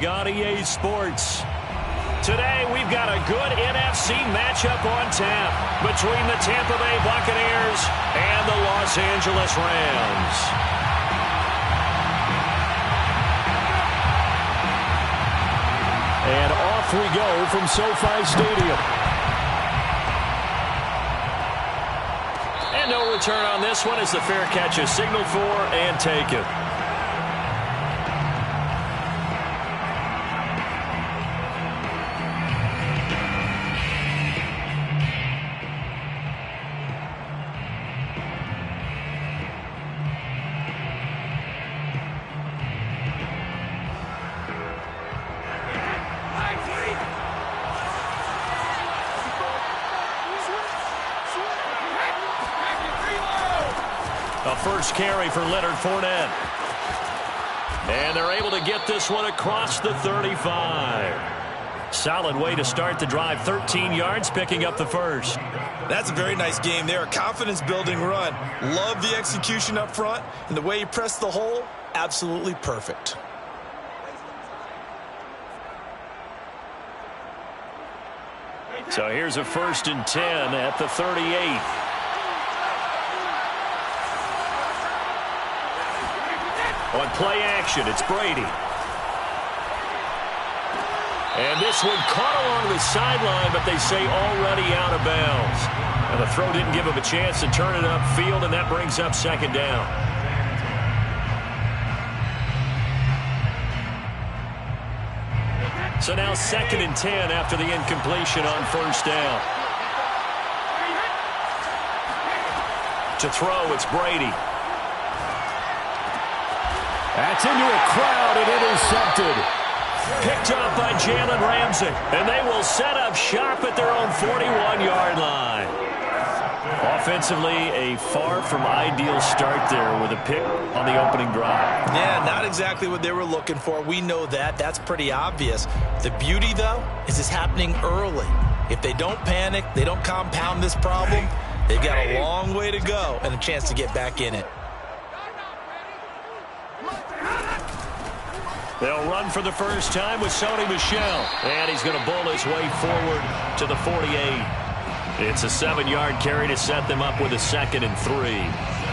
On EA Sports. Today, we've got a good NFC matchup on tap between the Tampa Bay Buccaneers and the Los Angeles Rams. And off we go from SoFi Stadium. And no return on this one as the fair catch is signaled for and taken. A first carry for Leonard Fournette. And they're able to get this one across the 35. Solid way to start the drive. 13 yards, picking up the first. That's a very nice game there. A confidence-building run. Love the execution up front. And the way he pressed the hole, absolutely perfect. So here's a 1st and 10 at the 38. On play action, it's Brady. And this one caught along the sideline, but they say already out of bounds. And the throw didn't give him a chance to turn it upfield, and that brings up 2nd down. So now 2nd and 10 after the incompletion on 1st down. To throw, it's Brady. That's into a crowd and intercepted. Picked up by Jalen Ramsey. And they will set up shop at their own 41-yard line. Offensively, a far from ideal start there with a pick on the opening drive. Yeah, not exactly what they were looking for. We know that. That's pretty obvious. The beauty, though, is it's happening early. If they don't panic, they don't compound this problem, they've got a long way to go and a chance to get back in it. They'll run for the first time with Sony Michel. And he's going to bull his way forward to the 48. It's a 7-yard carry to set them up with a 2nd and 3.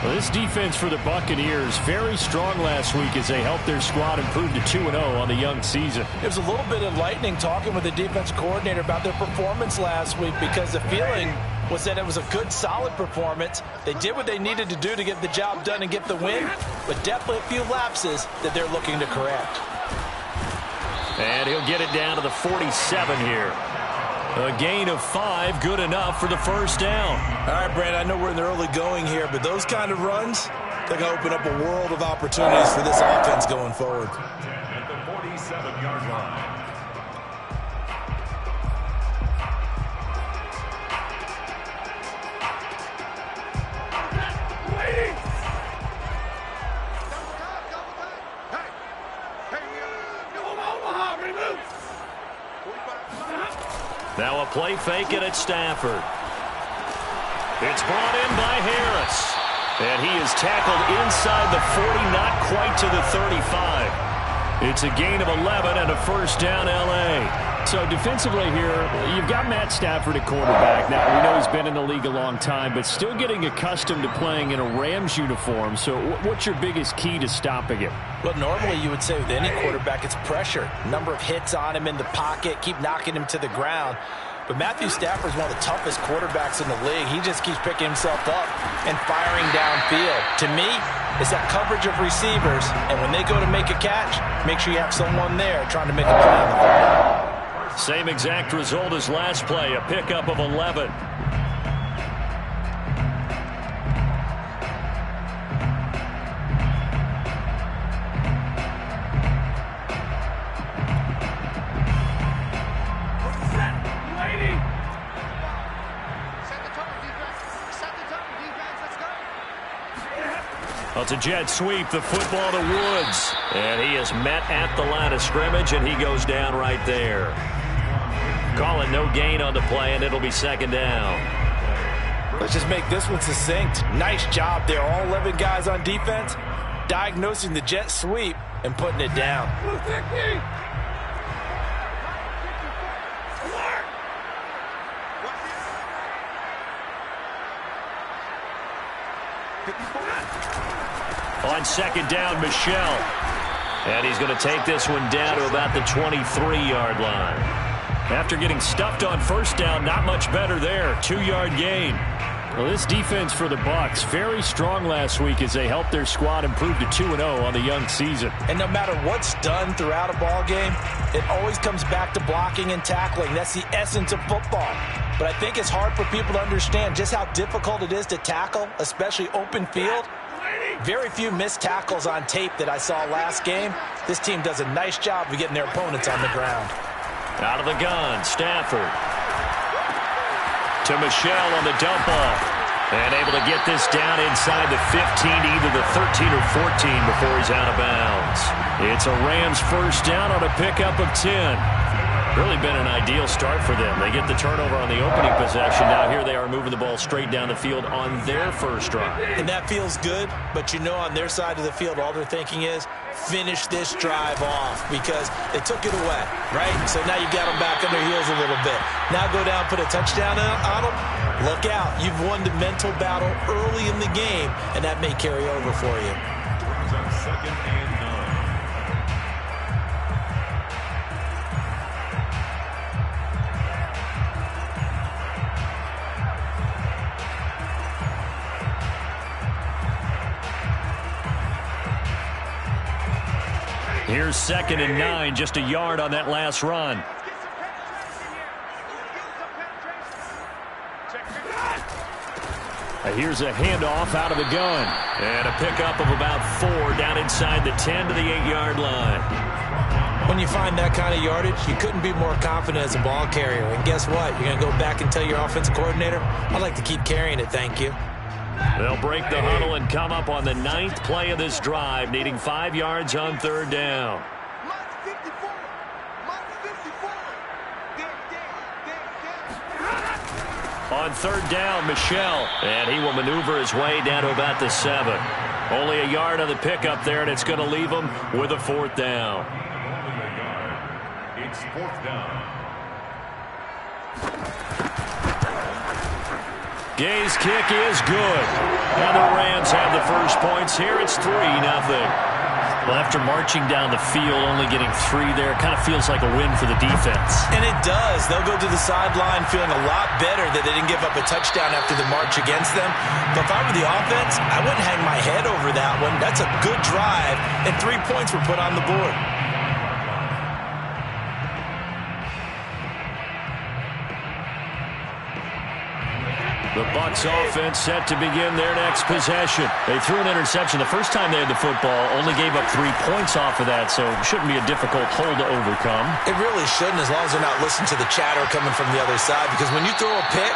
Well, this defense for the Buccaneers, very strong last week as they helped their squad improve to 2-0 on the young season. It was a little bit enlightening talking with the defense coordinator about their performance last week because the feeling was that it was a good, solid performance. They did what they needed to do to get the job done and get the win, but definitely a few lapses that they're looking to correct. And he'll get it down to the 47 here. A gain of 5, good enough for the 1st down. All right, Brandon, I know we're in the early going here, but those kind of runs, they're going to open up a world of opportunities for this offense going forward. At the 47-yard line. Now a play fake it at Stafford. It's brought in by Harris. And he is tackled inside the 40, not quite to the 35. It's a gain of 11 and a 1st down L.A. So defensively here, you've got Matt Stafford at quarterback. Now, we know he's been in the league a long time, but still getting accustomed to playing in a Rams uniform. So what's your biggest key to stopping it? Well, normally you would say with any quarterback, it's pressure. Number of hits on him in the pocket, keep knocking him to the ground. But Matthew Stafford is one of the toughest quarterbacks in the league. He just keeps picking himself up and firing downfield. To me, it's that coverage of receivers, and when they go to make a catch, make sure you have someone there trying to make a play on the football. Same exact result as last play, a pickup of 11. Well, it's a jet sweep, the football to Woods. And he is met at the line of scrimmage, and he goes down right there. Calling no gain on the play, and it'll be 2nd down. Let's just make this one succinct. Nice job there. All 11 guys on defense diagnosing the jet sweep and putting it down. On second down, Michel. And he's going to take this one down to about the 23-yard line. After getting stuffed on first down, not much better there. 2-yard gain. Well, this defense for the Bucs, very strong last week as they helped their squad improve to 2-0 on the young season. And no matter what's done throughout a ball game, it always comes back to blocking and tackling. That's the essence of football. But I think it's hard for people to understand just how difficult it is to tackle, especially open field. Very few missed tackles on tape that I saw last game. This team does a nice job of getting their opponents on the ground. Out of the gun, Stafford. To Michel on the dump off. And able to get this down inside the 15, either the 13 or 14 before he's out of bounds. It's a Rams first down on a pickup of 10. Really been an ideal start for them. They get the turnover on the opening possession. Now here they are moving the ball straight down the field on their first drive. And that feels good, but you know on their side of the field, all they're thinking is finish this drive off because they took it away, right? So now you got them back on their heels a little bit. Now go down, put a touchdown on them. Look out. You've won the mental battle early in the game, and that may carry over for you. Second and 9. Here's second and 9, just a yard on that last run. Here's a handoff out of the gun. And a pickup of about 4 down inside the 10 to the 8-yard line. When you find that kind of yardage, you couldn't be more confident as a ball carrier. And guess what? You're going to go back and tell your offensive coordinator, I'd like to keep carrying it, thank you. They'll break the huddle and come up on the 9th play of this drive, needing 5 yards on third down. On third down, Michel, and he will maneuver his way down to about the 7. Only a yard on the pickup there, and it's going to leave him with a 4th down. Only a yard. It's 4th down. Gay's kick is good. Now the Rams have the first points here. It's 3-0. Well, after marching down the field, only getting 3 there, kind of feels like a win for the defense. And it does. They'll go to the sideline feeling a lot better that they didn't give up a touchdown after the march against them. But if I were the offense, I wouldn't hang my head over that one. That's a good drive, and 3 points were put on the board. The Bucs offense set to begin their next possession. They threw an interception the first time they had the football, only gave up 3 points off of that, so it shouldn't be a difficult hole to overcome. It really shouldn't, as long as they're not listening to the chatter coming from the other side, because when you throw a pick,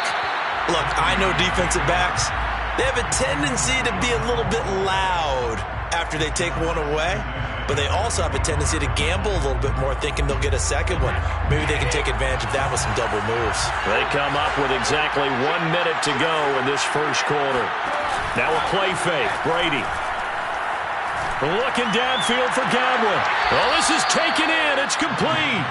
look, I know defensive backs, they have a tendency to be a little bit loud after they take one away, but they also have a tendency to gamble a little bit more, thinking they'll get a second one. Maybe they can take advantage of that with some double moves. They come up with exactly 1 minute to go in this first quarter. Now a play fake. Brady. Looking downfield for Godwin. Well, this is taken in. It's complete.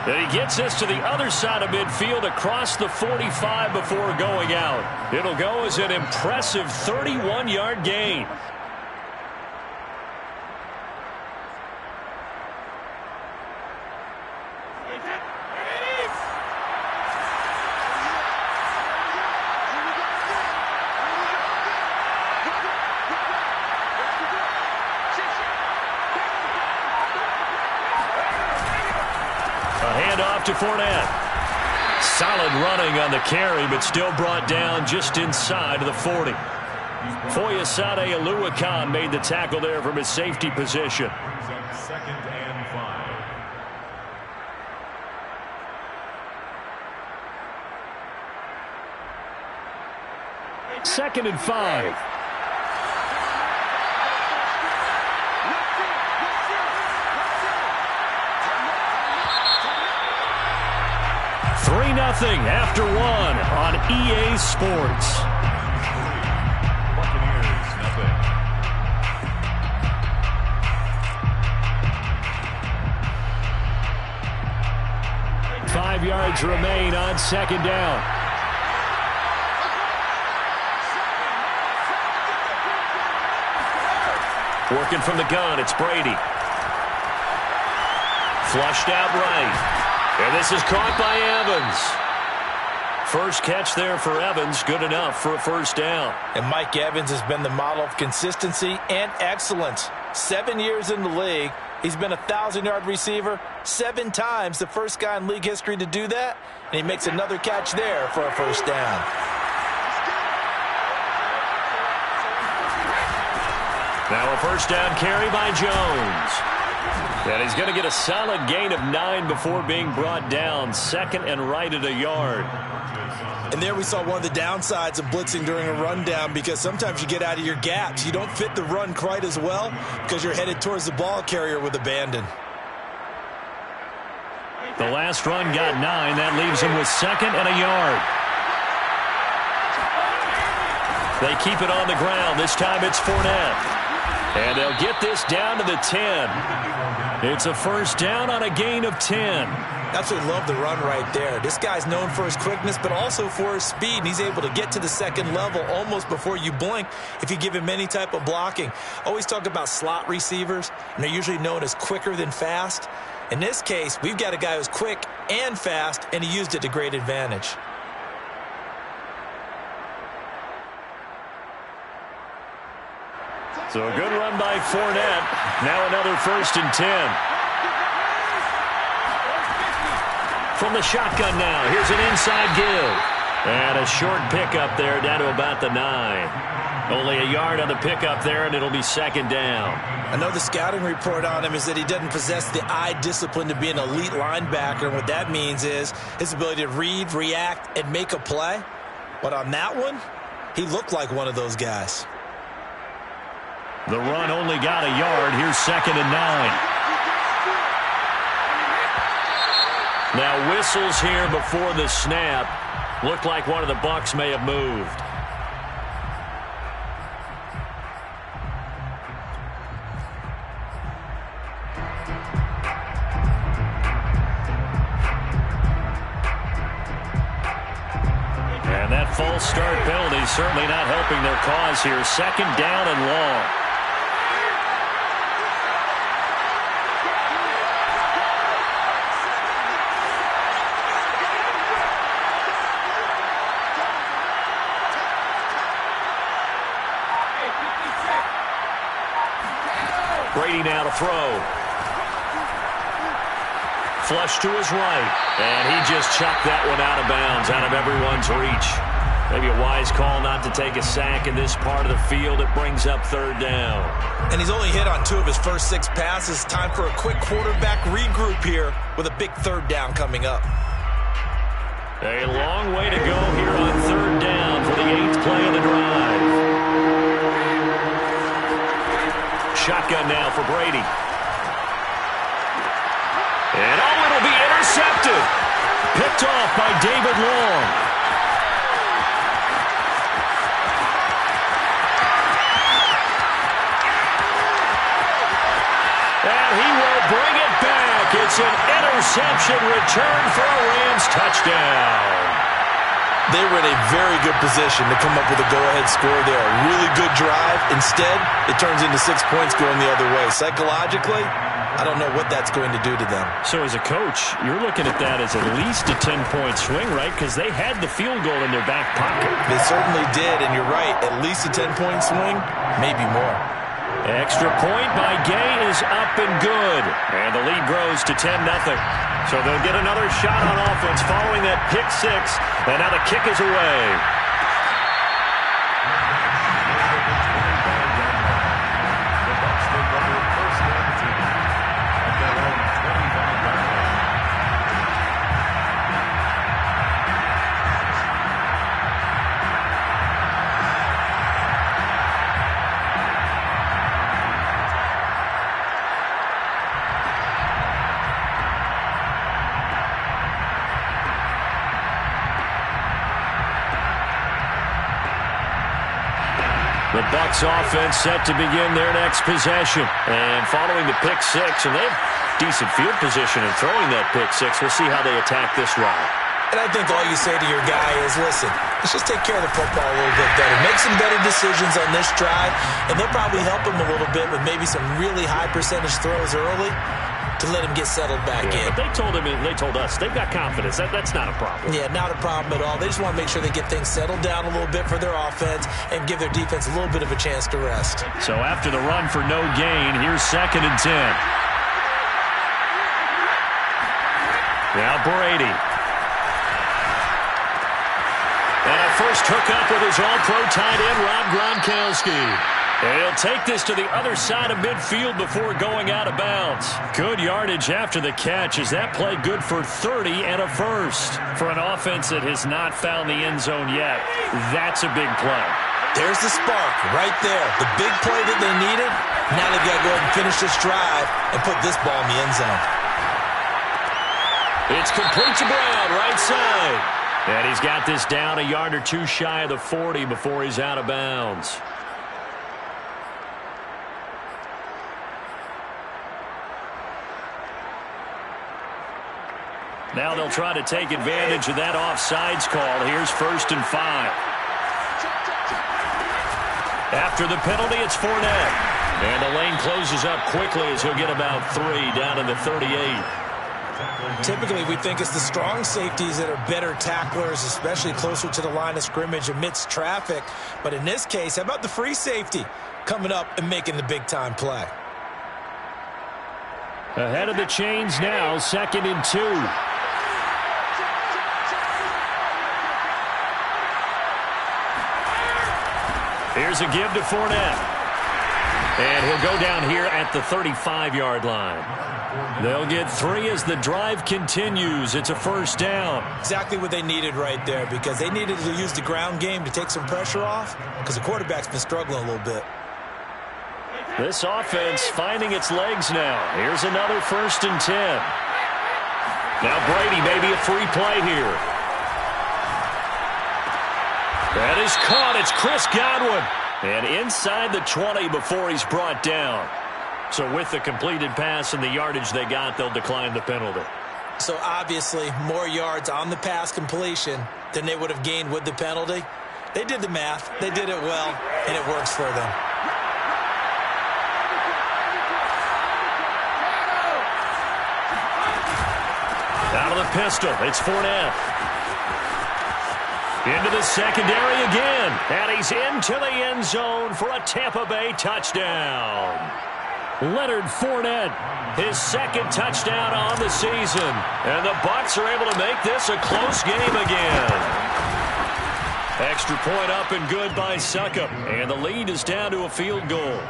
And he gets this to the other side of midfield across the 45 before going out. It'll go as an impressive 31-yard gain. Handoff to Fournette. Solid running on the carry, but still brought down just inside of the 40. Foyesade Oluwakan made the tackle there from his safety position. Second and 5. Second and 5. Nothing after 1 on EA Sports. Buccaneers, nothing. 5 yards remain on second down. Working from the gun, it's Brady. Flushed out right. And this is caught by Evans. First catch there for Evans, good enough for a first down. And Mike Evans has been the model of consistency and excellence. 7 years in the league. He's been a 1,000-yard receiver 7 times, the first guy in league history to do that. And he makes another catch there for a first down. Now a first down carry by Jones. And he's going to get a solid gain of 9 before being brought down. Second and right at a yard. And there we saw one of the downsides of blitzing during a rundown, because sometimes you get out of your gaps. You don't fit the run quite as well because you're headed towards the ball carrier with abandon. The last run got 9. That leaves him with second and a yard. They keep it on the ground. This time it's Fournette. And they'll get this down to the 10. It's a first down on a gain of 10. Absolutely love the run right there. This guy's known for his quickness, but also for his speed. And he's able to get to the second level almost before you blink if you give him any type of blocking. Always talk about slot receivers, and they're usually known as quicker than fast. In this case, we've got a guy who's quick and fast, and he used it to great advantage. So a good run by Fournette. Now another first and 10. From the shotgun now. Here's an inside give. And a short pickup there down to about the 9. Only a yard on the pickup there, and it'll be second down. I know the scouting report on him is that he doesn't possess the eye discipline to be an elite linebacker. And what that means is his ability to read, react, and make a play. But on that one, he looked like one of those guys. The run only got a yard. Here's second and 9. Now whistles here before the snap. Looked like one of the Bucs may have moved. And that false start penalty certainly not helping their cause here. Second down and long. Brady now to throw. Flush to his right. And he just chucked that one out of bounds, out of everyone's reach. Maybe a wise call not to take a sack in this part of the field. It brings up third down. And he's only hit on 2 of his first 6 passes. Time for a quick quarterback regroup here with a big third down coming up. A long way to go here on third down for the 8th play of the drive. Shotgun now for Brady. And it'll be intercepted. Picked off by David Long. And he will bring it back. It's an interception return for a Rams touchdown. They were in a very good position to come up with a go-ahead score there. A really good drive. Instead, it turns into 6 points going the other way. Psychologically, I don't know what that's going to do to them. So as a coach, you're looking at that as at least a 10-point swing, right? Because they had the field goal in their back pocket. They certainly did, and you're right. At least a 10-point swing, maybe more. Extra point by Gay is up and good. And the lead grows to 10-0. So they'll get another shot on offense following that pick 6. And now the kick is away. The Bucs offense set to begin their next possession. And following the pick 6, and they have decent field position in throwing that pick 6. We'll see how they attack this drive. And I think all you say to your guy is, listen, let's just take care of the football a little bit better. Make some better decisions on this drive, and they'll probably help him a little bit with maybe some really high percentage throws early to let him get settled back in. But they told us, they've got confidence. That's not a problem. Yeah, not a problem at all. They just want to make sure they get things settled down a little bit for their offense and give their defense a little bit of a chance to rest. So after the run for no gain, here's 2nd and 10. Now Brady. And a first hookup with his all-pro tight end, Rob Gronkowski. And he'll take this to the other side of midfield before going out of bounds. Good yardage after the catch as that play good for 30 and a first. For an offense that has not found the end zone yet, that's a big play. There's the spark right there. The big play that they needed. Now they've got to go ahead and finish this drive and put this ball in the end zone. It's complete to Brown, right side. And he's got this down a yard or two shy of the 40 before he's out of bounds. Now they'll try to take advantage of that offsides call. Here's 1st and 5. After the penalty, it's Fournette. And the lane closes up quickly as he'll get about 3 down to the 38. Typically, we think it's the strong safeties that are better tacklers, especially closer to the line of scrimmage amidst traffic. But in this case, how about the free safety coming up and making the big-time play? Ahead of the chains now, 2nd and 2. Here's a give to Fournette. And he'll go down here at the 35-yard line. They'll get 3 as the drive continues. It's a first down. Exactly what they needed right there, because they needed to use the ground game to take some pressure off, because the quarterback's been struggling a little bit. This offense finding its legs now. Here's another 1st and 10. Now Brady, maybe a free play here. That is caught. It's Chris Godwin. And inside the 20 before he's brought down. So with the completed pass and the yardage they got, they'll decline the penalty. So obviously more yards on the pass completion than they would have gained with the penalty. They did the math. They did it well, and it works for them. Out of the pistol, it's Fournette. Into the secondary again. And he's into the end zone for a Tampa Bay touchdown. Leonard Fournette, his 2nd touchdown on the season. And the Bucs are able to make this a close game again. Extra point up and good by Succop. And the lead is down to a field goal.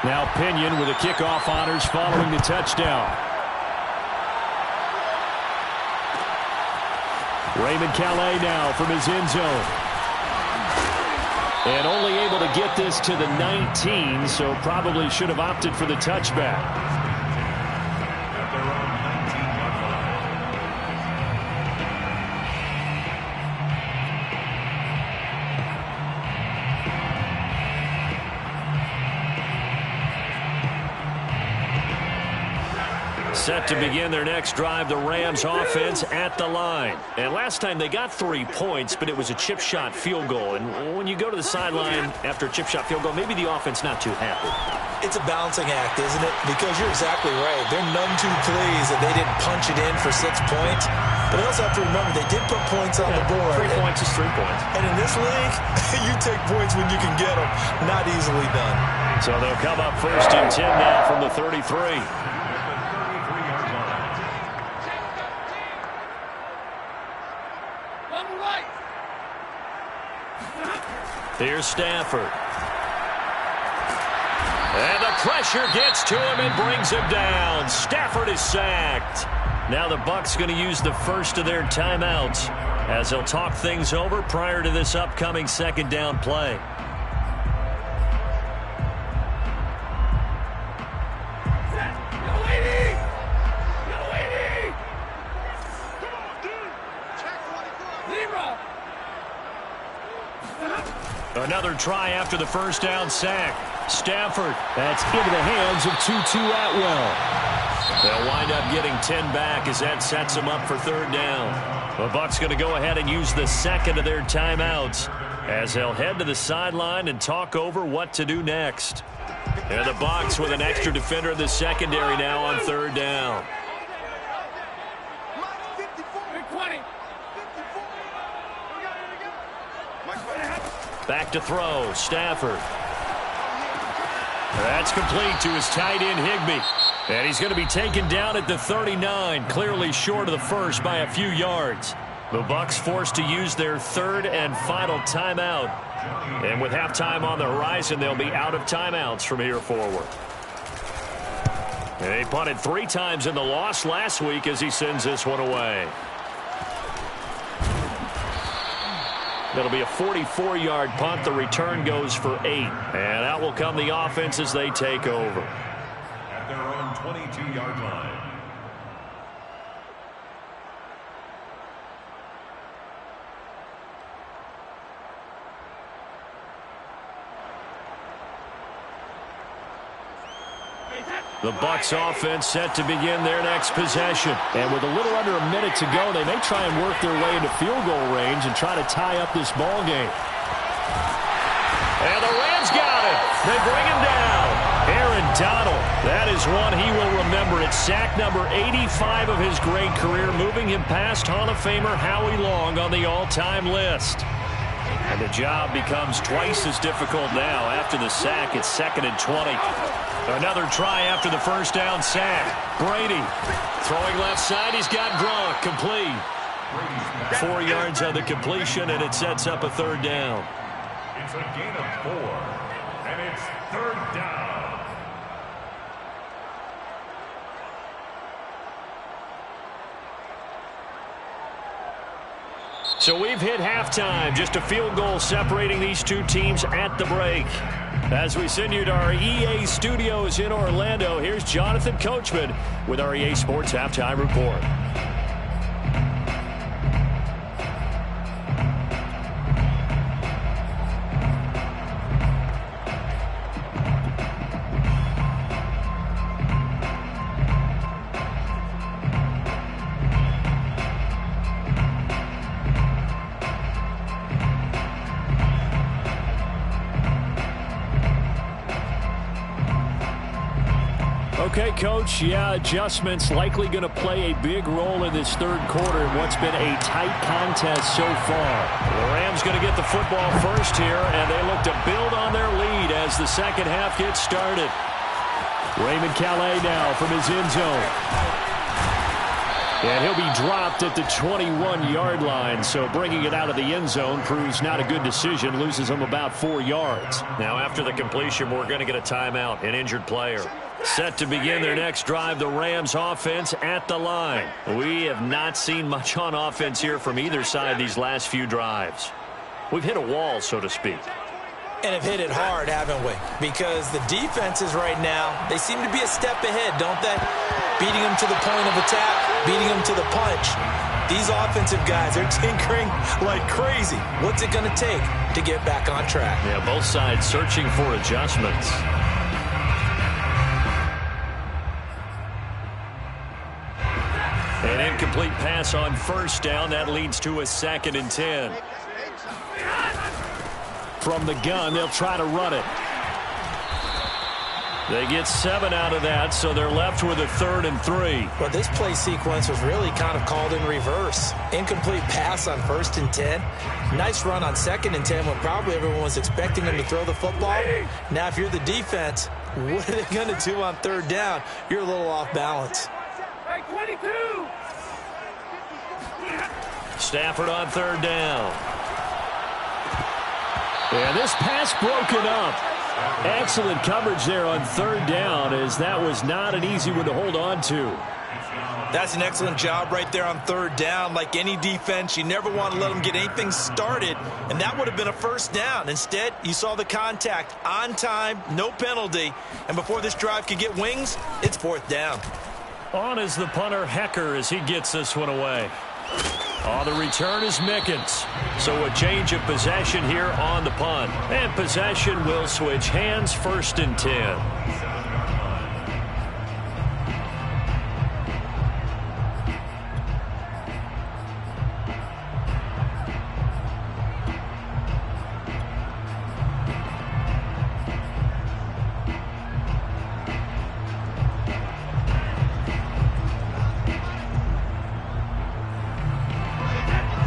Now Pinion with the kickoff honors following the touchdown. Raymond Calais now from his end zone. And only able to get this to the 19, so probably should have opted for the touchback. Set to begin their next drive, the Rams offense at the line. And last time they got 3 points, but it was a chip shot field goal. And when you go to the sideline after a chip shot field goal, maybe the offense not too happy. It's a balancing act, isn't it? Because you're exactly right. They're none too pleased that they didn't punch it in for 6 points. But they also have to remember they did put points on the board. 3 points is 3 points. And in this league, you take points when you can get them. Not easily done. So they'll come up 1st and 10 now from the 33. Here's Stafford. And the pressure gets to him and brings him down. Stafford is sacked. Now the Bucs going to use the first of their timeouts as they'll talk things over prior to this upcoming 2nd down play. Another try after the first down sack. Stafford, that's into the hands of Tutu Atwell. They'll wind up getting 10 back as that sets them up for third down. The Bucs going to go ahead and use the second of their timeouts as they'll head to the sideline and talk over what to do next. And the Bucs with an extra defender in the secondary now on third down. Back to throw, Stafford. That's complete to his tight end, Higbee. And he's going to be taken down at the 39, clearly short of the first by a few yards. The Bucs forced to use their third and final timeout. And with halftime on the horizon, they'll be out of timeouts from here forward. And they punted 3 times in the loss last week as he sends this one away. That'll be a 44-yard punt. The return goes for 8. And out will come the offense as they take over. At their own 22-yard line. The Bucs offense set to begin their next possession. And with a little under a minute to go, they may try and work their way into field goal range and try to tie up this ball game. And the Rams got it. They bring him down. Aaron Donald. That is one he will remember. It's sack number 85 of his great career, moving him past Hall of Famer Howie Long on the all-time list. And the job becomes twice as difficult now. After the sack, it's 2nd and 20. Another try after the first down sack. Brady throwing left side. He's got Gronk complete. 4 yards on the completion, and it sets up a third down. It's a gain of 4, and it's third down. So we've hit halftime. Just a field goal separating these two teams at the break. As we send you to our EA studios in Orlando, here's Jonathan Coachman with our EA Sports Halftime Report. Okay, Coach, adjustments likely going to play a big role in this third quarter in what's been a tight contest so far. The Rams going to get the football first here, and they look to build on their lead as the second half gets started. Raymond Calais now from his end zone. And he'll be dropped at the 21-yard line, so bringing it out of the end zone proves not a good decision, loses him about 4 yards. Now after the completion, we're going to get a timeout, an injured player. Set to begin their next drive, the Rams offense at the line. We have not seen much on offense here from either side these last few drives. We've hit a wall, so to speak. And have hit it hard, haven't we? Because the defenses right now, they seem to be a step ahead, don't they? Beating them to the point of attack, beating them to the punch. These offensive guys are tinkering like crazy. What's it going to take to get back on track? Yeah, both sides searching for adjustments. An incomplete pass on first down. That leads to a 2nd and 10. From the gun, they'll try to run it. They get 7 out of that, so they're left with a 3rd and 3. Well, this play sequence was really kind of called in reverse. Incomplete pass on 1st and 10. Nice run on 2nd and 10 when probably everyone was expecting them to throw the football. Now, if you're the defense, what are they going to do on 3rd down? You're a little off balance. 22. Stafford on 3rd down. And this pass broken up. Excellent coverage there on 3rd down, as that was not an easy one to hold on to. That's an excellent job right there on 3rd down. Like any defense, you never want to let them get anything started, and that would have been a 1st down. Instead, you saw the contact on time, no penalty, and before this drive could get wings, it's 4th down. On is the punter, Hecker, as he gets this one away. On the return is Mickens. So a change of possession here on the punt. And possession will switch hands, 1st and 10.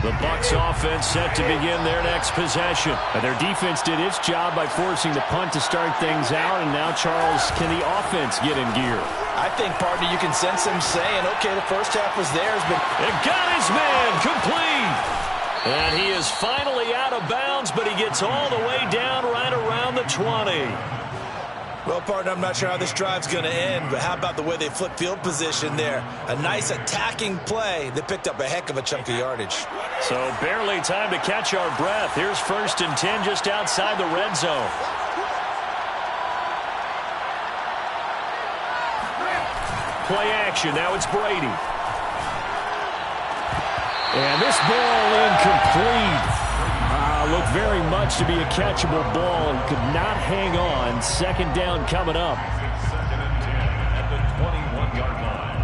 The Bucs offense set to begin their next possession. Their defense did its job by forcing the punt to start things out, and now, Charles, can the offense get in gear? I think, partner, you can sense them saying, okay, the first half was theirs, but it got his man complete. And he is finally out of bounds, but he gets all the way down right around the 20. Well, partner, I'm not sure how this drive's going to end, but how about the way they flip field position there? A nice attacking play that picked up a heck of a chunk of yardage. So barely time to catch our breath. Here's 1st and 10 just outside the red zone. Play action. Now it's Brady. And this ball incomplete. Looked very much to be a catchable ball and could not hang on. 2nd down coming up. 2nd and 10 at the 21-yard line.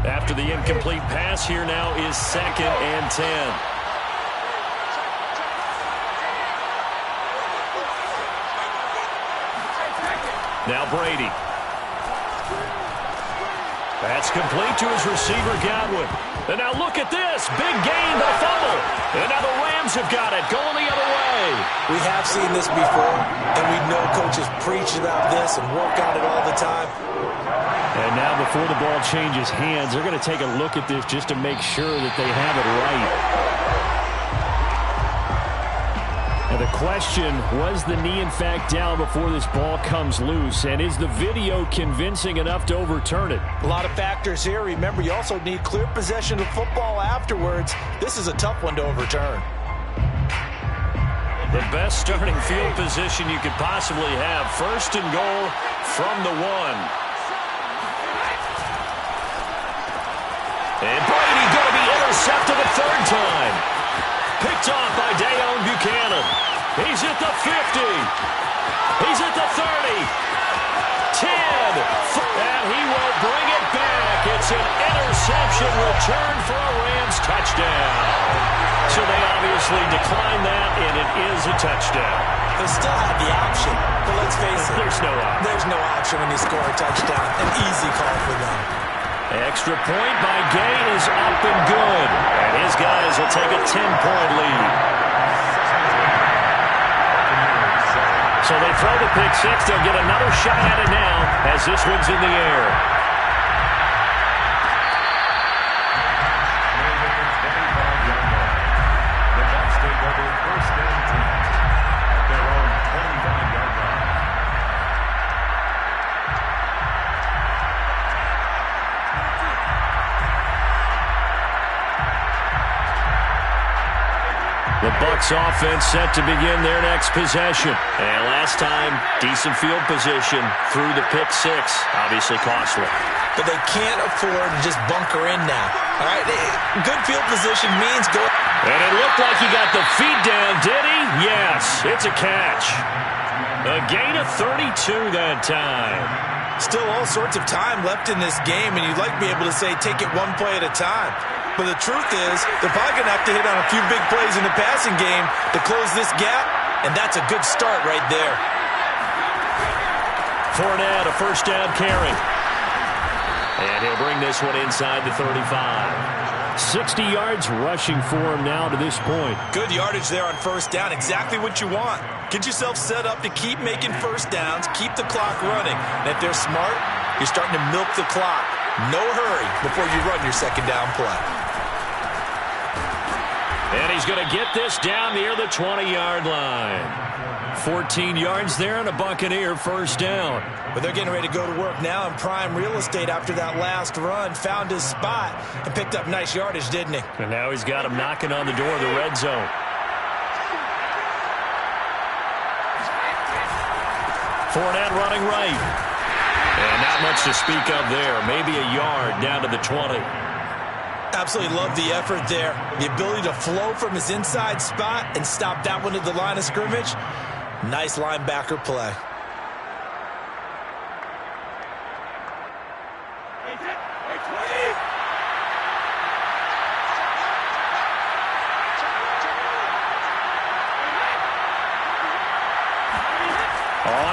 After the incomplete pass, here now is 2nd and 10. Now Brady. That's complete to his receiver, Godwin. And now look at this. Big gain, but a fumble. And now the Rams have got it, going the other way. We have seen this before, and we know coaches preach about this and work on it all the time. And now before the ball changes hands, they're going to take a look at this just to make sure that they have it right. And the question, was the knee in fact down before this ball comes loose? And is the video convincing enough to overturn it? a lot of factors here. Remember, you also need clear possession of football afterwards. This is a tough one to overturn. The best starting field position you could possibly have. 1st and goal from the 1. And Brady going to be intercepted a 3rd time. Picked off by Dayon Buchanan. He's at the 50. He's at the 30. 10. And he will bring it back. It's an interception return for a Rams touchdown. So they obviously declined that, and it is a touchdown. They still have the option, but let's face it. There's no option. There's no option when you score a touchdown. An easy call for them. Extra point by Gay is up and good. And his guys will take a 10-point lead. So they throw the pick six. They'll get another shot at it now as this one's in the air. The Bucs take over 1st and 10 at their own 29-yard line. The Bucs offense set to begin their next possession. And last time, decent field position through the pick six. Obviously costly. But they can't afford to just bunker in now. All right, good field position means go. And it looked like he got the feet down, did he? Yes, it's a catch. A gain of 32 that time. Still all sorts of time left in this game, and you'd like to be able to say take it one play at a time. But the truth is, they're probably going to have to hit on a few big plays in the passing game to close this gap, and that's a good start right there. Fournette, a first down carry. And he'll bring this one inside the 35. 60 yards rushing for him now to this point. Good yardage there on first down, exactly what you want. Get yourself set up to keep making first downs, keep the clock running. And if they're smart, you're starting to milk the clock. No hurry before you run your second down play. And he's going to get this down near the 20-yard line. 14 yards there and a Buccaneer first down. But they're getting ready to go to work now in prime real estate after that last run. Found his spot and picked up nice yardage, didn't he? And now he's got him knocking on the door of the red zone. Fournette running right. And not much to speak of there. Maybe a yard down to the 20. Absolutely love the effort there. The ability to flow from his inside spot and stop that one at the line of scrimmage. Nice linebacker play.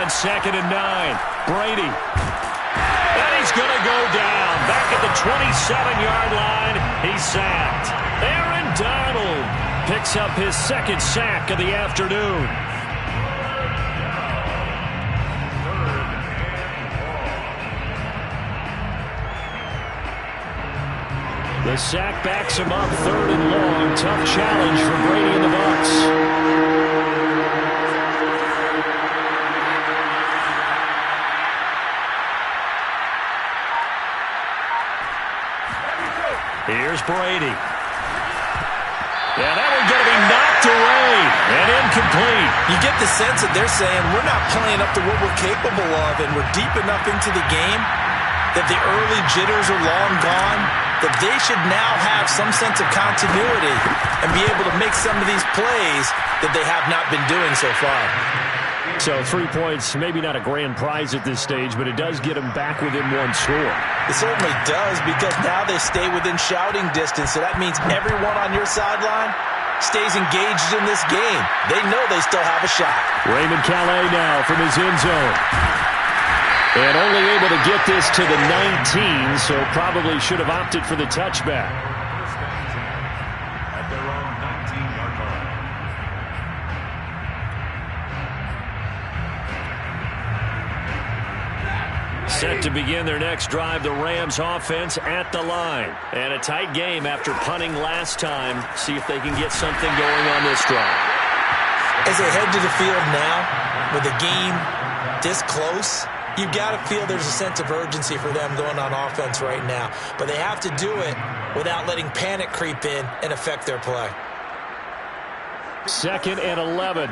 on 2nd and 9. Brady. And he's going to go down. Back at the 27-yard line. He's sacked. Aaron Donald picks up his 2nd sack of the afternoon. The sack backs him up 3rd and long. Tough challenge for Brady and the Bucs. Here's Brady. And that one's going to be knocked away and incomplete. You get the sense that they're saying we're not playing up to what we're capable of, and we're deep enough into the game that the early jitters are long gone, that they should now have some sense of continuity and be able to make some of these plays that they have not been doing so far. So 3 points, maybe not a grand prize at this stage, but it does get them back within 1 score. It certainly does, because now they stay within shouting distance, so that means everyone on your sideline stays engaged in this game. They know they still have a shot. Raymond Calais now from his end zone. And only able to get this to the 19, so probably should have opted for the touchback. At their own 19-yard line. Set to begin their next drive, the Rams offense at the line. And a tight game after punting last time. See if they can get something going on this drive. As they head to the field now, with the game this close, you've got to feel there's a sense of urgency for them going on offense right now. But they have to do it without letting panic creep in and affect their play. 2nd and 11.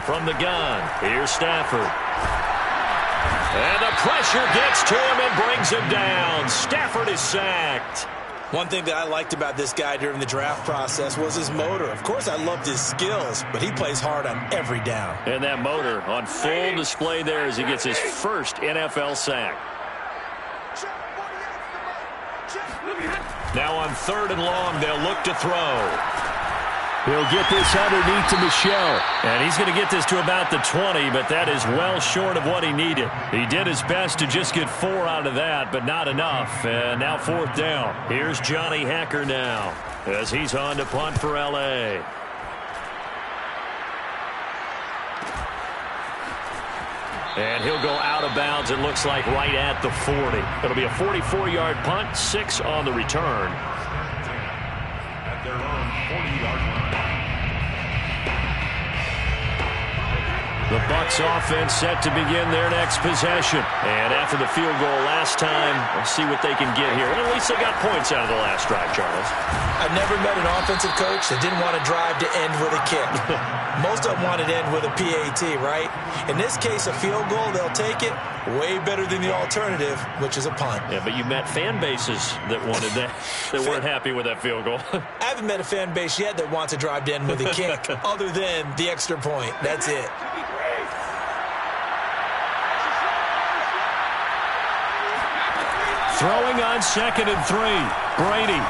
From the gun, here's Stafford. And the pressure gets to him and brings him down. Stafford is sacked. One thing that I liked about this guy during the draft process was his motor. Of course, I loved his skills, but he plays hard on every down. And that motor on full display there as he gets his first NFL sack. Now on 3rd and long, they'll look to throw. He'll get this underneath to Michel. And he's going to get this to about the 20, but that is well short of what he needed. He did his best to just get 4 out of that, but not enough. And now 4th down. Here's Johnny Hacker now as he's on to punt for L.A. And he'll go out of bounds, it looks like, right at the 40. It'll be a 44-yard punt, 6 on the return. At their own 40-yard line. The Bucs offense set to begin their next possession. And after the field goal last time, we'll see what they can get here. Well, at least they got points out of the last drive, Charles. I've never met an offensive coach that didn't want to drive to end with a kick. Most of them want to end with a PAT, right? In this case, a field goal, they'll take it. Way better than the alternative, which is a punt. Yeah, but you met fan bases that wanted that, that weren't happy with that field goal. I haven't met a fan base yet that wants to drive to end with a kick, other than the extra point. That's it. Throwing on 2nd and 3. Brady.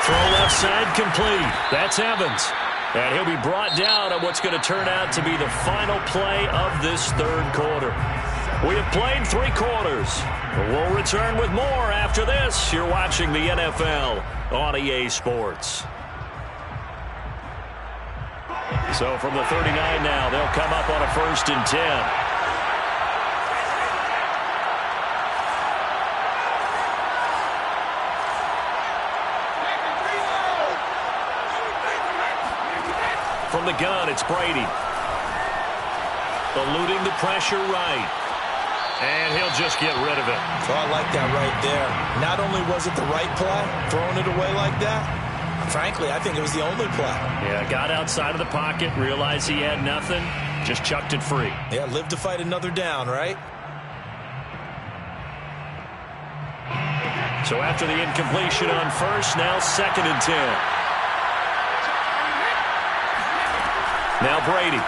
Throw left side complete. That's Evans. And he'll be brought down on what's going to turn out to be the final play of this 3rd quarter. We have played 3 quarters. We'll return with more after this. You're watching the NFL on EA Sports. So from the 39 now, they'll come up on a 1st and 10. From the gun, it's Brady. Eluding the pressure right. And he'll just get rid of it. Oh, I like that right there. Not only was it the right play, throwing it away like that, frankly, I think it was the only play. Yeah, got outside of the pocket, realized he had nothing, just chucked it free. Yeah, live to fight another down, right? So after the incompletion on 1st, now 2nd and 10. Now Brady.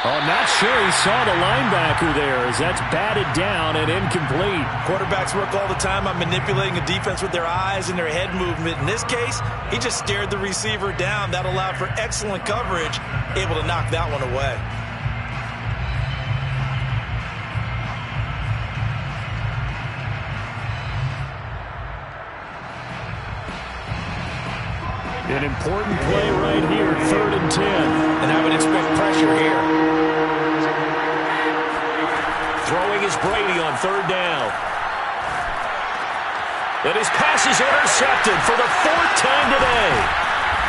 Oh, not sure he saw the linebacker there as that's batted down and incomplete. Quarterbacks work all the time on manipulating a defense with their eyes and their head movement. In this case, he just stared the receiver down. That allowed for excellent coverage, able to knock that one away. An important play right here, 3rd and 10. And I would expect pressure here. Throwing is Brady on 3rd down. And his pass is intercepted for the 4th time today.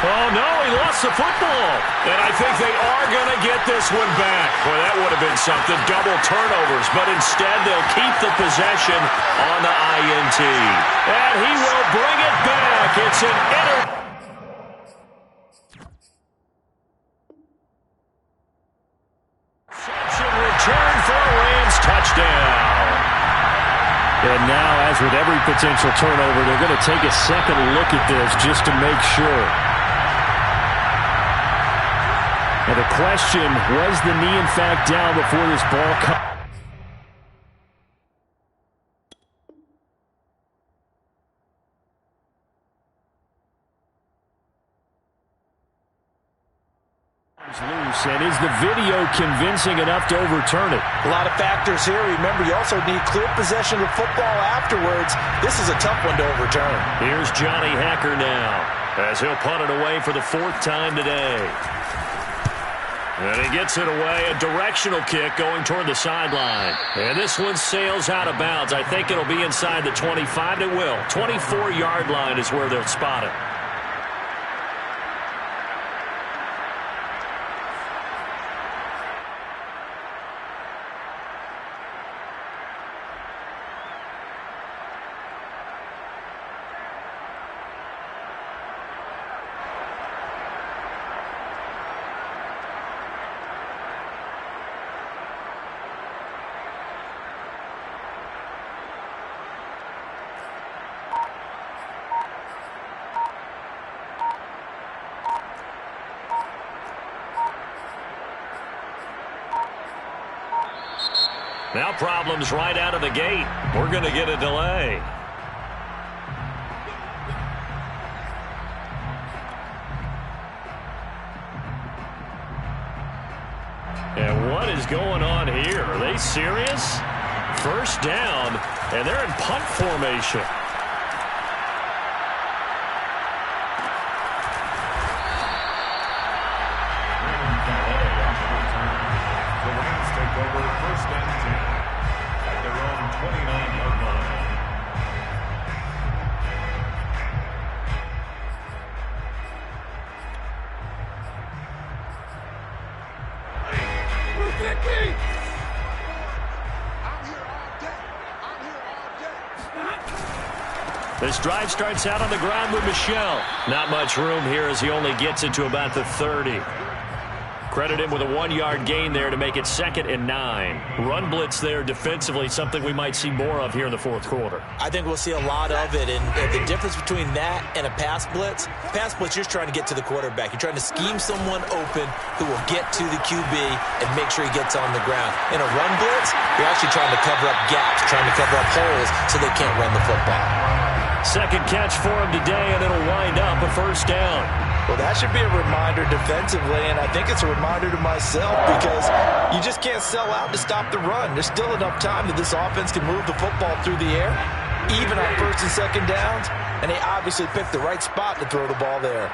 Oh, no, he lost the football. And I think they are going to get this one back. Boy, that would have been something, double turnovers. But instead, they'll keep the possession on the INT. And he will bring it back. It's an return for a Rams touchdown. And now, as with every potential turnover, they're going to take a second look at this just to make sure. And the question, was the knee in fact down before this ball comes? Loose, and is the video convincing enough to overturn it? A lot of factors here. Remember, you also need clear possession of the football afterwards. This is a tough one to overturn. Here's Johnny Hacker now as he'll punt it away for the 4th time today. And he gets it away, a directional kick going toward the sideline. And this one sails out of bounds. I think it'll be inside the 25. It will. 24-yard line is where they'll spot it. Now problems right out of the gate. We're going to get a delay. And what is going on here? Are they serious? 1st down, and they're in punt formation. This drive starts out on the ground with Michel. Not much room here as he only gets it to about the 30. Credit him with a 1-yard gain there to make it 2nd and 9. Run blitz there defensively, something we might see more of here in the 4th quarter. I think we'll see a lot of it, and the difference between that and a pass blitz, you're trying to get to the quarterback. You're trying to scheme someone open who will get to the QB and make sure he gets on the ground. In a run blitz, you're actually trying to cover up gaps, trying to cover up holes so they can't run the football. 2nd catch for him today, and it'll wind up a 1st down. Well, that should be a reminder defensively, and I think it's a reminder to myself because you just can't sell out to stop the run. There's still enough time that this offense can move the football through the air, even on 1st and 2nd downs, and they obviously picked the right spot to throw the ball there.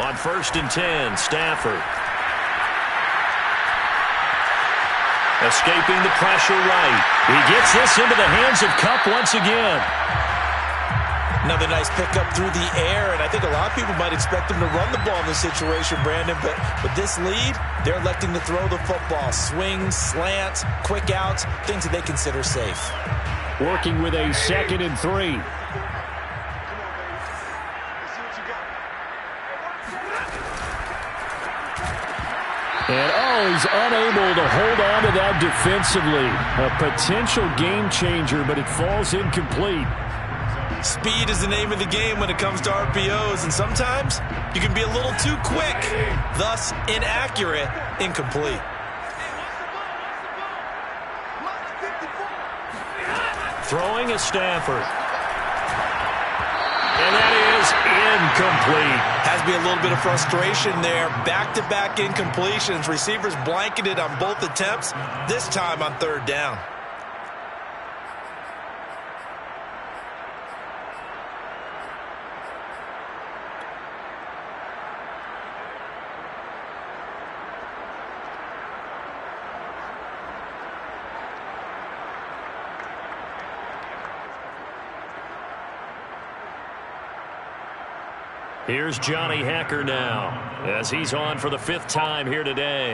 On 1st and 10, Stafford. Escaping the pressure right. He gets this into the hands of Kupp once again. Another nice pickup through the air, and I think a lot of people might expect them to run the ball in this situation, Brandon, but with this lead, they're electing to throw the football. Swings, slants, quick outs, things that they consider safe. Working with a 2nd and 3. And, he's unable to hold on to that defensively. A potential game changer, but it falls incomplete. Speed is the name of the game when it comes to RPOs, and sometimes you can be a little too quick, thus inaccurate, incomplete. Throwing is Stafford. And that is incomplete. Has to be a little bit of frustration there. Back-to-back incompletions. Receivers blanketed on both attempts, this time on third down. Here's Johnny Hacker now, as he's on for the 5th time here today.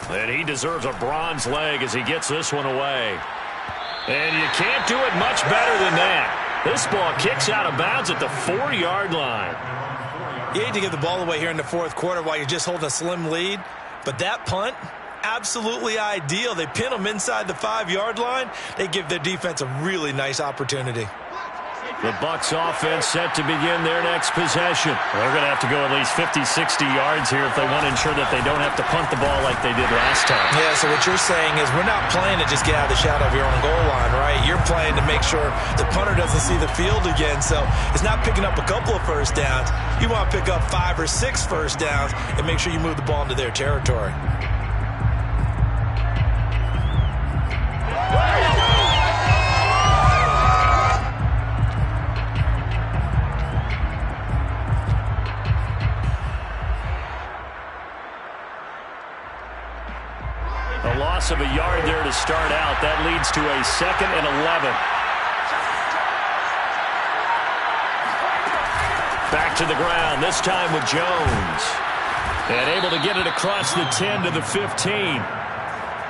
And he deserves a bronze leg as he gets this one away. And you can't do it much better than that. This ball kicks out of bounds at the 4-yard line. You hate to give the ball away here in the fourth quarter while you're just holding a slim lead, but that punt, absolutely ideal. They pin them inside the 5-yard line. They give their defense a really nice opportunity. The Bucs offense set to begin their next possession. They're going to have to go at least 50, 60 yards here if they want to ensure that they don't have to punt the ball like they did last time. Yeah, so what you're saying is we're not playing to just get out of the shadow of your own goal line, right? You're playing to make sure the punter doesn't see the field again. So it's not picking up a couple of first downs. You want to pick up 5 or 6 first downs and make sure you move the ball into their territory. A loss of a yard there to start out. That leads to a 2nd and 11. Back to the ground, this time with Jones. And able to get it across the 10 to the 15.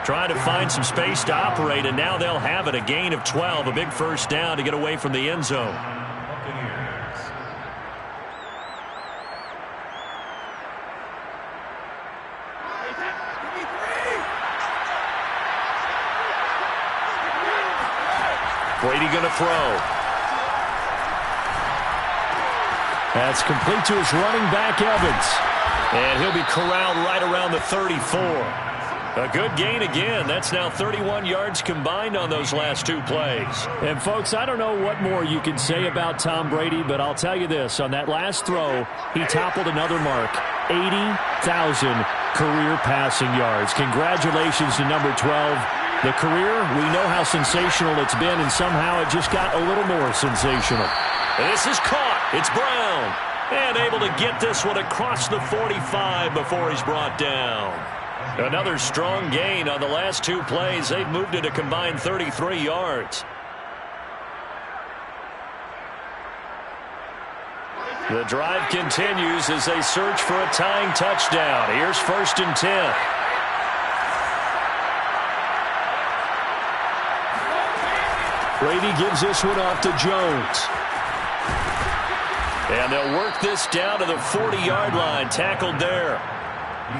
Trying to find some space to operate, and now they'll have it. A gain of 12, a big first down to get away from the end zone. Brady going to throw. That's complete to his running back, Evans. And he'll be corralled right around the 34. A good gain again. That's now 31 yards combined on those last 2 plays. And, folks, I don't know what more you can say about Tom Brady, but I'll tell you this. On that last throw, he toppled another mark, 80,000 career passing yards. Congratulations to number 12. The career, we know how sensational it's been, and somehow it just got a little more sensational. This is caught. It's Brown. And able to get this one across the 45 before he's brought down. Another strong gain on the last 2 plays. They've moved it a combined 33 yards. The drive continues as they search for a tying touchdown. Here's 1st and 10. Brady gives this one off to Jones. And they'll work this down to the 40-yard line. Tackled there.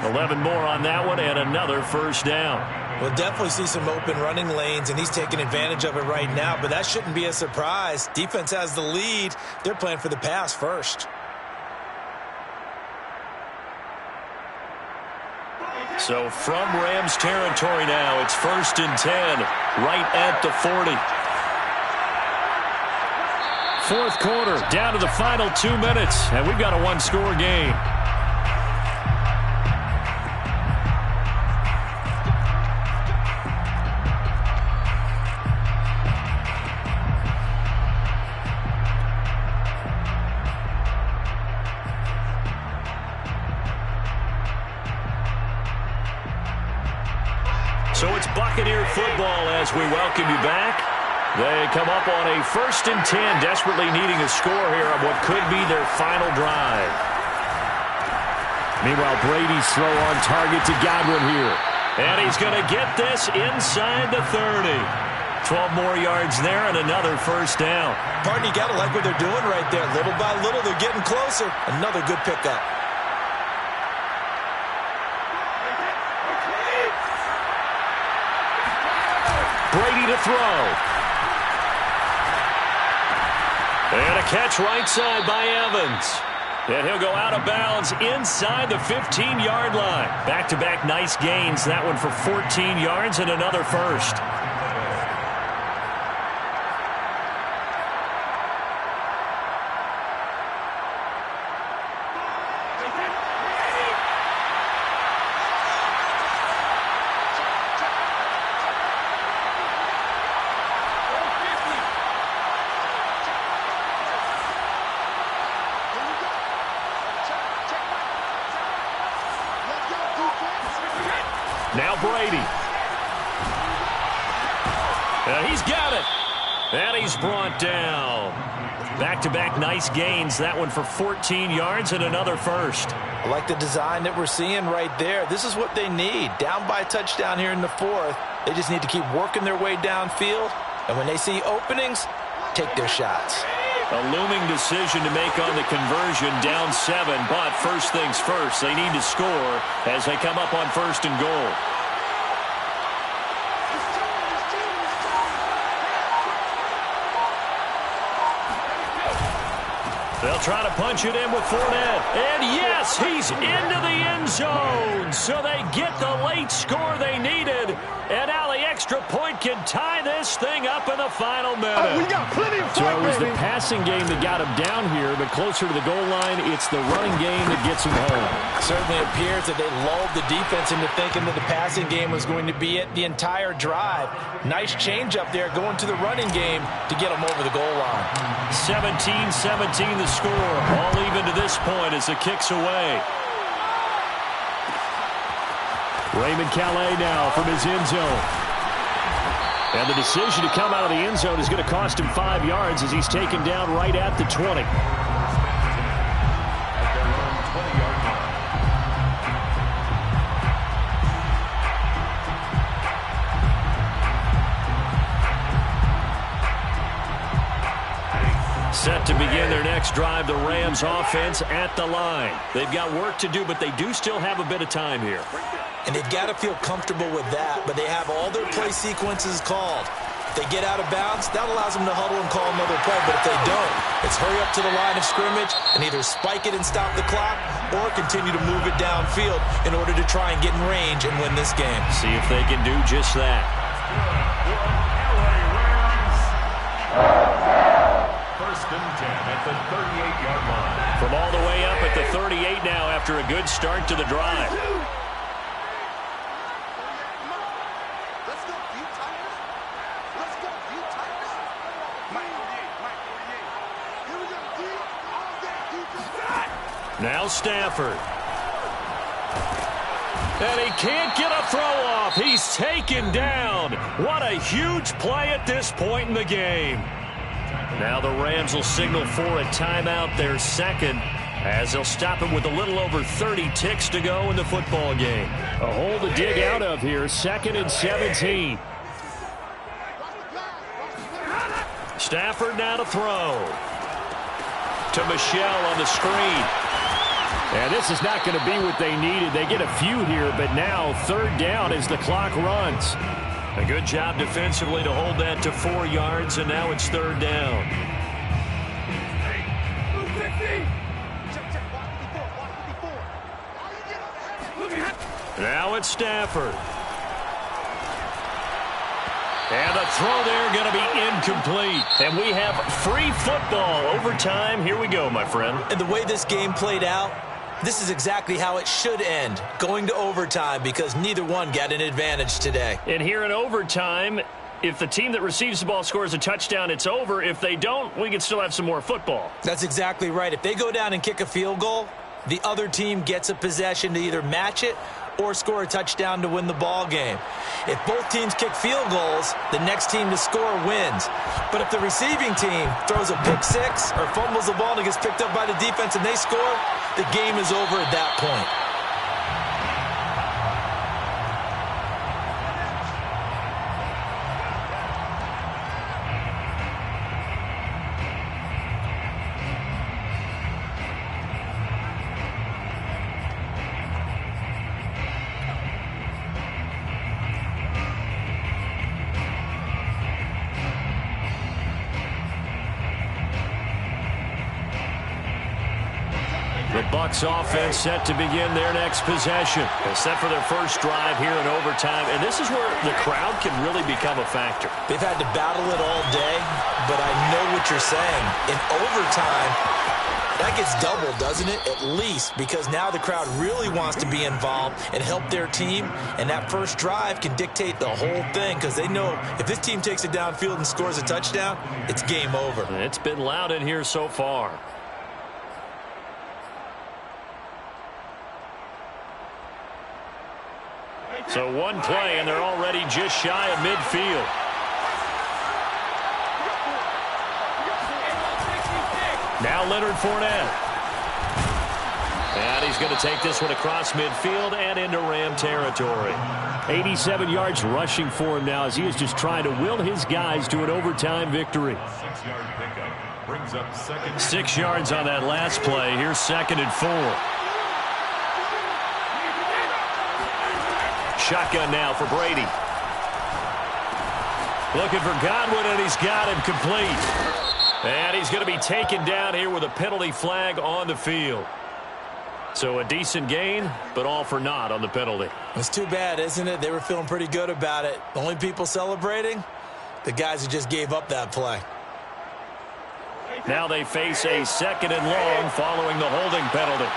11 more on that one and another first down. We'll definitely see some open running lanes, and he's taking advantage of it right now, but that shouldn't be a surprise. Defense has the lead. They're playing for the pass first. So from Rams territory now, it's 1st and 10, right at the 40. 4th quarter, down to the final 2 minutes, and we've got a 1-score game. So it's Buccaneer football as we welcome you back. They come up on a 1st and 10, desperately needing a score here on what could be their final drive. Meanwhile, Brady's throw on target to Godwin here. And he's going to get this inside the 30. 12 more yards there and another first down. Pardon, you got to like what they're doing right there. Little by little, they're getting closer. Another good pickup. Brady to throw. And a catch right side by Evans. And he'll go out of bounds inside the 15-yard line. Back-to-back nice gains. That one for 14 yards and another first. Now Brady. He's got it. And he's brought down. Back-to-back nice gains. That one for 14 yards and another first. I like the design that we're seeing right there. This is what they need. Down by a touchdown here in the fourth. They just need to keep working their way downfield. And when they see openings, take their shots. A looming decision to make on the conversion, down 7. But first things first, they need to score as they come up on first and goal. They'll try to punch it in with Fournette. And yes, he's into the end zone. So they get the late score they needed. And now the extra point can tie this thing up in the final minute. We got plenty of so fight, it was baby. the passing game that got him down here, but closer to the goal line, it's the running game that gets him home. Certainly appears that they lulled the defense into thinking that the passing game was going to be it the entire drive. Nice change up there going to the running game to get them over the goal line. 17-17 the score. All even to this point as the kick's away. Raymond Calais now from his end zone. And the decision to come out of the end zone is going to cost him 5 yards as he's taken down right at the 20. Set to begin their next drive, the Rams offense at the line. They've got work to do, but they do still have a bit of time here. And they've got to feel comfortable with that, but they have all their play sequences called. If they get out of bounds, that allows them to huddle and call another play. But if they don't, it's hurry up to the line of scrimmage and either spike it and stop the clock or continue to move it downfield in order to try and get in range and win this game. See if they can do just that. First and 10 at the 38-yard line. From all the way up at the 38 now after a good start to the drive. Now Stafford. And he can't get a throw off. He's taken down. What a huge play at this point in the game. Now the Rams will signal for a timeout, their second, as they'll stop him with a little over 30 ticks to go in the football game. A hole to dig out of here, 2nd and 17. Stafford now to throw. To Michel on the screen. And this is not going to be what they needed. They get a few here, but now 3rd down as the clock runs. A good job defensively to hold that to 4 yards, and now it's 3rd down. Now it's Stafford. And the throw there going to be incomplete. And we have free football. Overtime. Here we go, my friend. And the way this game played out, this is exactly how it should end, going to overtime, because neither one got an advantage today. And here in overtime, if the team that receives the ball scores a touchdown, it's over. If they don't, we can still have some more football. That's exactly right. If they go down and kick a field goal, the other team gets a possession to either match it or score a touchdown to win the ball game. If both teams kick field goals, the next team to score wins. But if the receiving team throws a pick six or fumbles the ball and it gets picked up by the defense and they score, the game is over at that point. Bucs offense set to begin their next possession. They're set for their first drive here in overtime, and this is where the crowd can really become a factor. They've had to battle it all day, but I know what you're saying. In overtime, that gets doubled, doesn't it? At least, because now the crowd really wants to be involved and help their team, and that first drive can dictate the whole thing because they know if this team takes it downfield and scores a touchdown, it's game over. It's been loud in here so far. So one play, and they're already just shy of midfield. Now Leonard Fournette. And he's going to take this one across midfield and into Ram territory. 87 yards rushing for him now as he is just trying to will his guys to an overtime victory. 6-yard pickup brings up second. 6 yards on that last play. Here's 2nd and 4. Shotgun now for Brady. Looking for Godwin, and he's got him complete. And he's going to be taken down here with a penalty flag on the field. So a decent gain, but all for naught on the penalty. It's too bad, isn't it? They were feeling pretty good about it. The only people celebrating, the guys who just gave up that play. Now they face a 2nd and long following the holding penalty.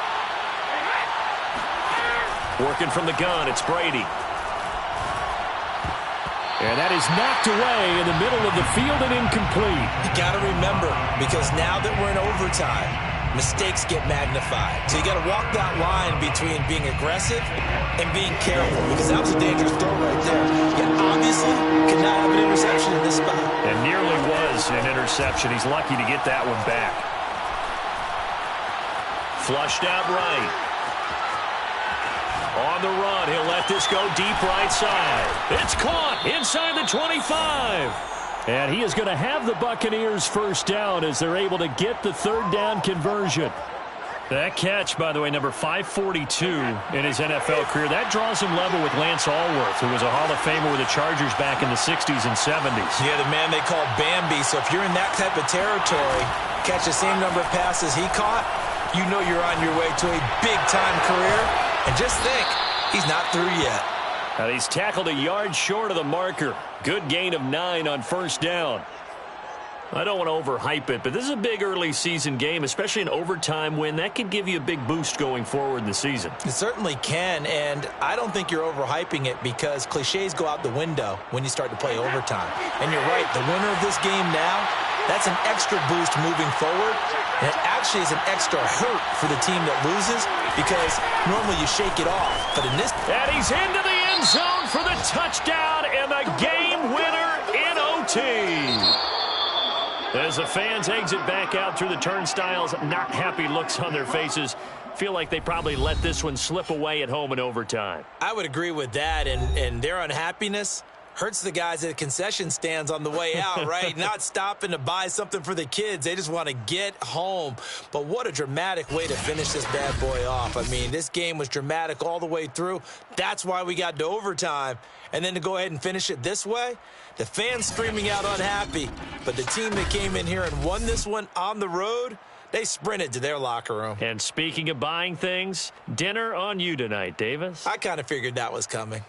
Working from the gun, it's Brady. And that is knocked away in the middle of the field and incomplete. You got to remember, because now that we're in overtime, mistakes get magnified. So you got to walk that line between being aggressive and being careful, because that was a dangerous throw right there. Yet obviously could not have an interception in this spot. And nearly was an interception. He's lucky to get that one back. Flushed out right. On the run, he'll let this go deep right side. It's caught inside the 25. And he is going to have the Buccaneers first down as they're able to get the 3rd down conversion. That catch, by the way, number 542 in his NFL career, that draws him level with Lance Allworth, who was a Hall of Famer with the Chargers back in the 60s and 70s. Yeah, the man they call Bambi. So if you're in that type of territory, catch the same number of passes he caught, you know you're on your way to a big-time career. And just think, he's not through yet. And he's tackled a yard short of the marker. Good gain of 9 on first down. I don't want to overhype it, but this is a big early season game, especially an overtime win. That could give you a big boost going forward in the season. It certainly can, and I don't think you're overhyping it because cliches go out the window when you start to play overtime. And you're right, the winner of this game now, that's an extra boost moving forward. And it actually is an extra hurt for the team that loses because normally you shake it off. But in this... And he's into the end zone for the touchdown and the game winner in OT. As the fans exit back out through the turnstiles, not happy looks on their faces. Feel like they probably let this one slip away at home in overtime. I would agree with that, and their unhappiness hurts the guys at the concession stands on the way out, right? Not stopping to buy something for the kids. They just want to get home. But what a dramatic way to finish this bad boy off. I mean, this game was dramatic all the way through. That's why we got to overtime. And then to go ahead and finish it this way, the fans screaming out unhappy. But the team that came in here and won this one on the road, they sprinted to their locker room. And speaking of buying things, dinner on you tonight, Davis. I kind of figured that was coming.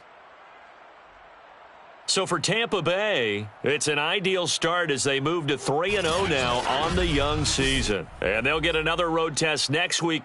So for Tampa Bay, it's an ideal start as they move to 3-0 now on the young season. And they'll get another road test next week.